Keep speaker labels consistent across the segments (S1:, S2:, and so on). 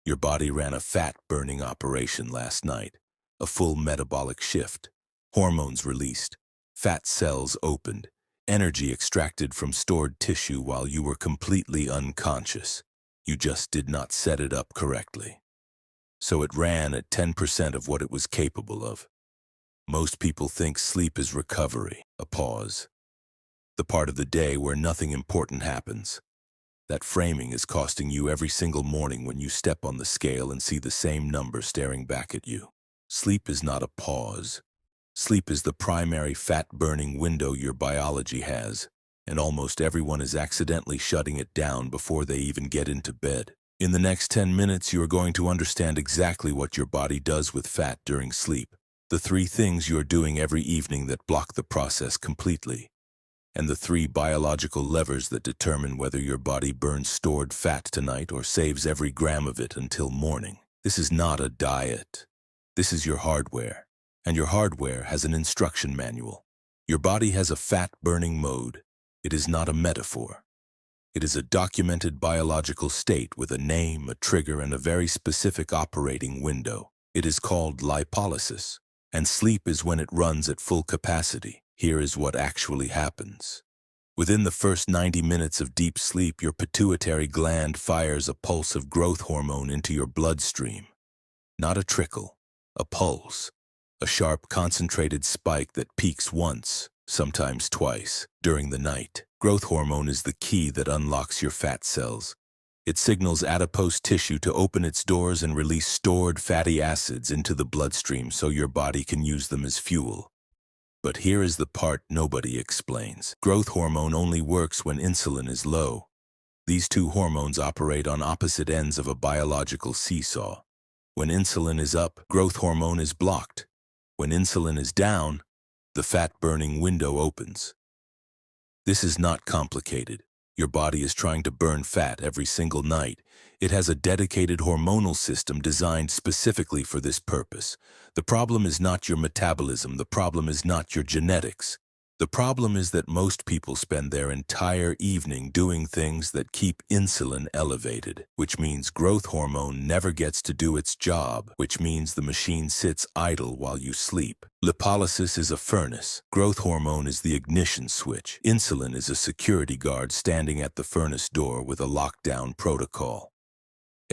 S1: Your body ran a fat-burning operation last night, a full metabolic shift. Hormones released, fat cells opened, energy extracted from stored tissue while you were completely unconscious. You just did not set it up correctly. So it ran at 10% of what it was capable of. Most people think sleep is recovery, a pause. The part of the day where nothing important happens. That framing is costing you every single morning when you step on the scale and see the same number staring back at you. Sleep is not a pause. Sleep is the primary fat-burning window your biology has, and almost everyone is accidentally shutting it down before they even get into bed. In the next 10 minutes, you are going to understand exactly what your body does with fat during sleep, the 3 things you're doing every evening that block the process completely, and the 3 biological levers that determine whether your body burns stored fat tonight or saves every gram of it until morning. This is not a diet. This is your hardware, and your hardware has an instruction manual. Your body has a fat-burning mode. It is not a metaphor. It is a documented biological state with a name, a trigger, and a very specific operating window. It is called lipolysis, and sleep is when it runs at full capacity. Here is what actually happens. Within the first 90 minutes of deep sleep, your pituitary gland fires a pulse of growth hormone into your bloodstream. Not a trickle, a pulse, a sharp, concentrated spike that peaks once, sometimes twice, during the night. Growth hormone is the key that unlocks your fat cells. It signals adipose tissue to open its doors and release stored fatty acids into the bloodstream so your body can use them as fuel. But here is the part nobody explains. Growth hormone only works when insulin is low. These 2 hormones operate on opposite ends of a biological seesaw. When insulin is up, growth hormone is blocked. When insulin is down, the fat-burning window opens. This is not complicated. Your body is trying to burn fat every single night. It has a dedicated hormonal system designed specifically for this purpose. The problem is not your metabolism. The problem is not your genetics. The problem is that most people spend their entire evening doing things that keep insulin elevated, which means growth hormone never gets to do its job, which means the machine sits idle while you sleep. Lipolysis is a furnace. Growth hormone is the ignition switch. Insulin is a security guard standing at the furnace door with a lockdown protocol.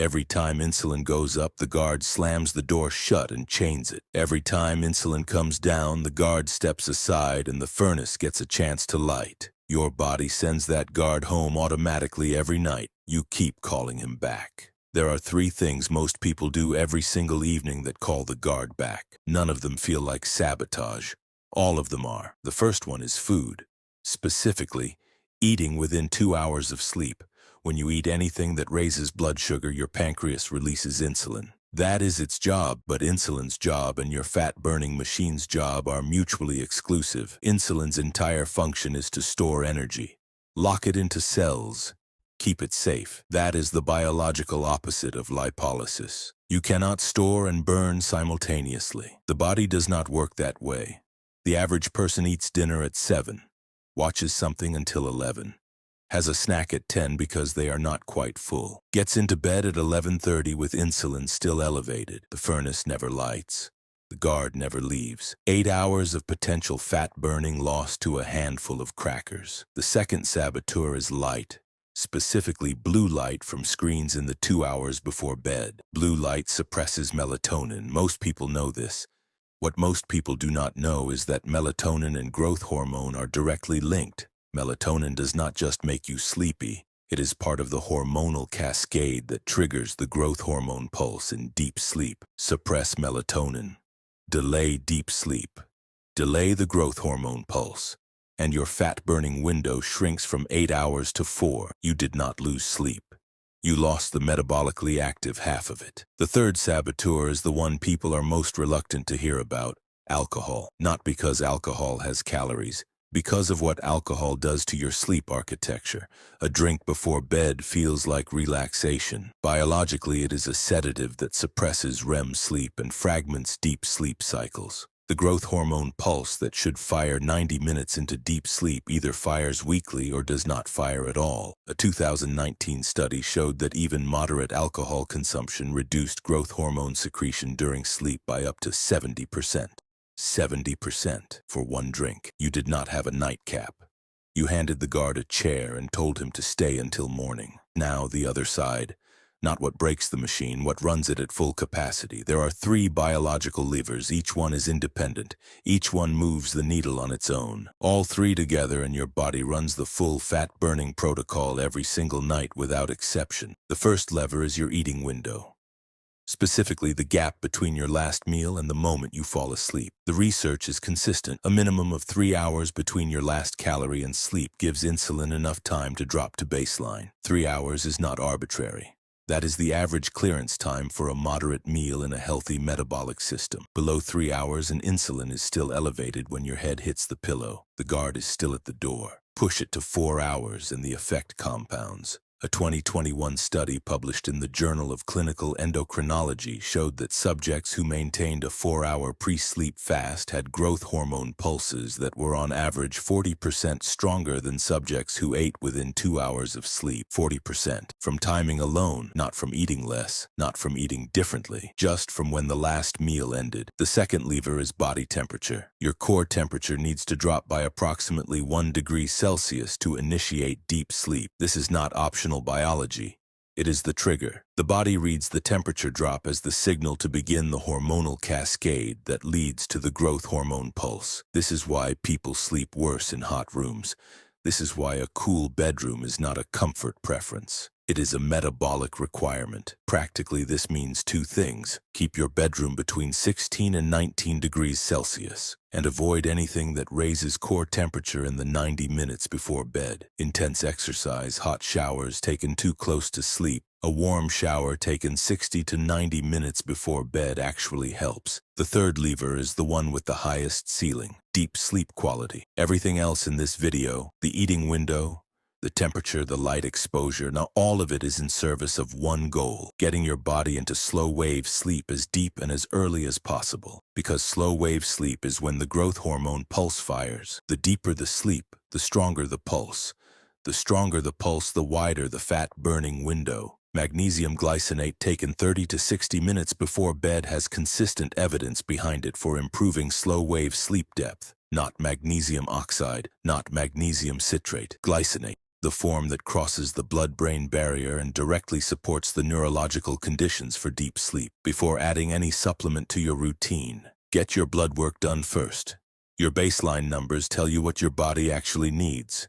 S1: Every time insulin goes up, the guard slams the door shut and chains it. Every time insulin comes down, the guard steps aside and the furnace gets a chance to light. Your body sends that guard home automatically every night. You keep calling him back. There are 3 things most people do every single evening that call the guard back. None of them feel like sabotage. All of them are. The first one is food. Specifically, eating within 2 hours of sleep. When you eat anything that raises blood sugar, your pancreas releases insulin. That is its job, but insulin's job and your fat-burning machine's job are mutually exclusive. Insulin's entire function is to store energy. Lock it into cells. Keep it safe. That is the biological opposite of lipolysis. You cannot store and burn simultaneously. The body does not work that way. The average person eats dinner at 7, watches something until 11. Has a snack at 10 because they are not quite full. Gets into bed at 11:30 with insulin still elevated. The furnace never lights. The guard never leaves. 8 hours of potential fat burning lost to a handful of crackers. The second saboteur is light, specifically blue light from screens in the 2 hours before bed. Blue light suppresses melatonin. Most people know this. What most people do not know is that melatonin and growth hormone are directly linked. Melatonin does not just make you sleepy. It is part of the hormonal cascade that triggers the growth hormone pulse in deep sleep. Suppress melatonin. Delay deep sleep. Delay the growth hormone pulse, and your fat-burning window shrinks from 8 hours to 4. You did not lose sleep. You lost the metabolically active half of it. The third saboteur is the one people are most reluctant to hear about: alcohol. Not because alcohol has calories, because of what alcohol does to your sleep architecture. A drink before bed feels like relaxation. Biologically, it is a sedative that suppresses REM sleep and fragments deep sleep cycles. The growth hormone pulse that should fire 90 minutes into deep sleep either fires weakly or does not fire at all. A 2019 study showed that even moderate alcohol consumption reduced growth hormone secretion during sleep by up to 70%. 70% for one drink. You did not have a nightcap. You handed the guard a chair and told him to stay until morning. Now the other side. Not what breaks the machine, what runs it at full capacity. There are 3 biological levers. Each one is independent. Each one moves the needle on its own. All 3 together and your body runs the full fat-burning protocol every single night without exception. The first lever is your eating window. Specifically, the gap between your last meal and the moment you fall asleep. The research is consistent. A minimum of 3 hours between your last calorie and sleep gives insulin enough time to drop to baseline. 3 hours is not arbitrary. That is the average clearance time for a moderate meal in a healthy metabolic system. Below 3 hours and insulin is still elevated when your head hits the pillow. The guard is still at the door. Push it to 4 hours and the effect compounds. A 2021 study published in the Journal of Clinical Endocrinology showed that subjects who maintained a 4-hour pre-sleep fast had growth hormone pulses that were on average 40% stronger than subjects who ate within 2 hours of sleep. 40%. From timing alone, not from eating less, not from eating differently, just from when the last meal ended. The second lever is body temperature. Your core temperature needs to drop by approximately 1 degree Celsius to initiate deep sleep. This is not optional biology. It is the trigger. The body reads the temperature drop as the signal to begin the hormonal cascade that leads to the growth hormone pulse. This is why people sleep worse in hot rooms. This is why a cool bedroom is not a comfort preference. It is a metabolic requirement. Practically, this means 2 things. Keep your bedroom between 16 and 19 degrees Celsius, and avoid anything that raises core temperature in the 90 minutes before bed. Intense exercise, hot showers taken too close to sleep, a warm shower taken 60 to 90 minutes before bed actually helps. The third lever is the one with the highest ceiling, deep sleep quality. Everything else in this video, the eating window, the temperature, the light exposure, now all of it is in service of one goal: getting your body into slow-wave sleep as deep and as early as possible. Because slow-wave sleep is when the growth hormone pulse fires. The deeper the sleep, the stronger the pulse. The stronger the pulse, the wider the fat-burning window. Magnesium glycinate taken 30 to 60 minutes before bed has consistent evidence behind it for improving slow-wave sleep depth. Not magnesium oxide, not magnesium citrate. Glycinate, the form that crosses the blood-brain barrier and directly supports the neurological conditions for deep sleep. Before adding any supplement to your routine, get your blood work done first. Your baseline numbers tell you what your body actually needs.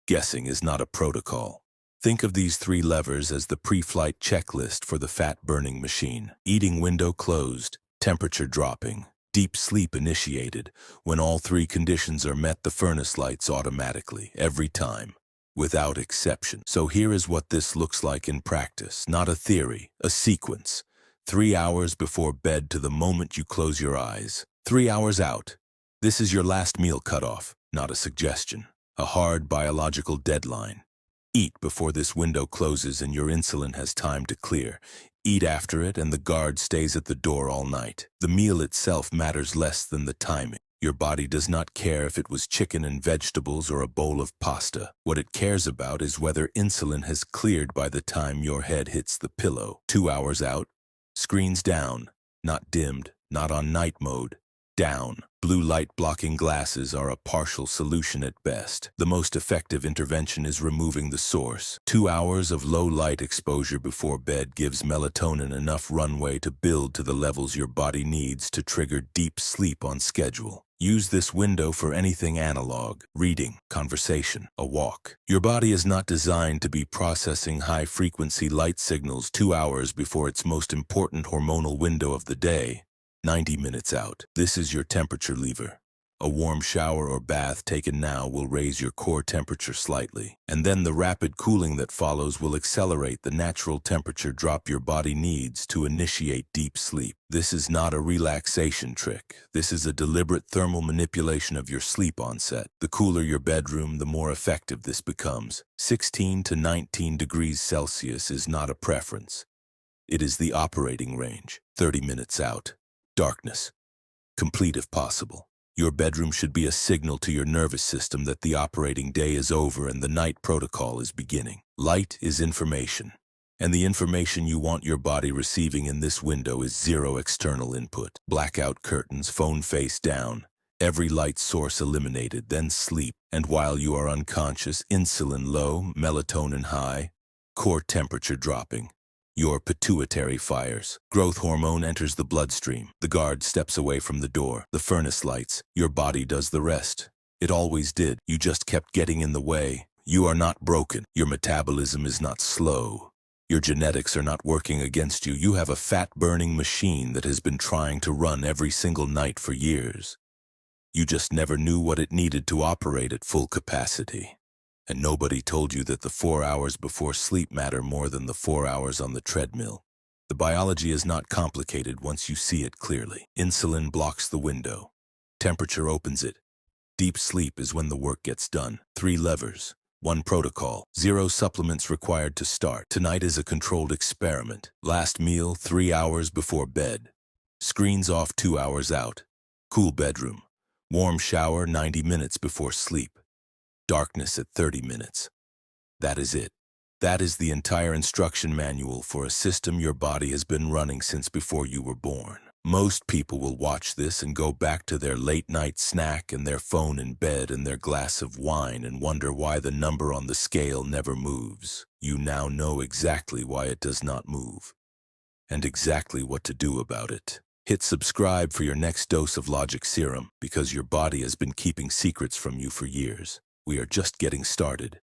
S1: Guessing is not a protocol. Think of these 3 levers as the pre-flight checklist for the fat-burning machine. Eating window closed, temperature dropping, deep sleep initiated. When all 3 conditions are met, the furnace lights automatically, every time, without exception. So here is what this looks like in practice, not a theory, a sequence. 3 hours before bed to the moment you close your eyes. 3 hours out. This is your last meal cutoff, not a suggestion. A hard biological deadline. Eat before this window closes and your insulin has time to clear. Eat after it and the guard stays at the door all night. The meal itself matters less than the timing. Your body does not care if it was chicken and vegetables or a bowl of pasta. What it cares about is whether insulin has cleared by the time your head hits the pillow. 2 hours out, screens down, not dimmed, not on night mode. Down. Blue light blocking glasses are a partial solution at best. The most effective intervention is removing the source. 2 hours of low light exposure before bed gives melatonin enough runway to build to the levels your body needs to trigger deep sleep on schedule. Use this window for anything analog: reading, conversation, a walk. Your body is not designed to be processing high-frequency light signals 2 hours before its most important hormonal window of the day. 90 minutes out. This is your temperature lever. A warm shower or bath taken now will raise your core temperature slightly, and then the rapid cooling that follows will accelerate the natural temperature drop your body needs to initiate deep sleep. This is not a relaxation trick. This is a deliberate thermal manipulation of your sleep onset. The cooler your bedroom, the more effective this becomes. 16 to 19 degrees Celsius is not a preference. It is the operating range. 30 minutes out. Darkness. complete if possible. Your bedroom should be a signal to your nervous system that the operating day is over and the night protocol is beginning. Light is information, and the information you want your body receiving in this window is zero external input. Blackout curtains, phone face down, every light source eliminated, then sleep. And while you are unconscious, insulin low, melatonin high, core temperature dropping. Your pituitary fires. Growth hormone enters the bloodstream. The guard steps away from the door. The furnace lights. Your body does the rest. It always did. You just kept getting in the way. You are not broken. Your metabolism is not slow. Your genetics are not working against you. You have a fat-burning machine that has been trying to run every single night for years. You just never knew what it needed to operate at full capacity. And nobody told you that the 4 hours before sleep matter more than the 4 hours on the treadmill. The biology is not complicated once you see it clearly. Insulin blocks the window. Temperature opens it. Deep sleep is when the work gets done. 3 levers, 1 protocol, 0 supplements required to start. Tonight is a controlled experiment. Last meal 3 hours before bed. Screens off 2 hours out. Cool bedroom. Warm shower 90 minutes before sleep. Darkness at 30 minutes. That is it. That is the entire instruction manual for a system your body has been running since before you were born. Most people will watch this and go back to their late-night snack and their phone in bed and their glass of wine and wonder why the number on the scale never moves. You now know exactly why it does not move, and exactly what to do about it. Hit subscribe for your next dose of logic serum, because your body has been keeping secrets from you for years. We are just getting started.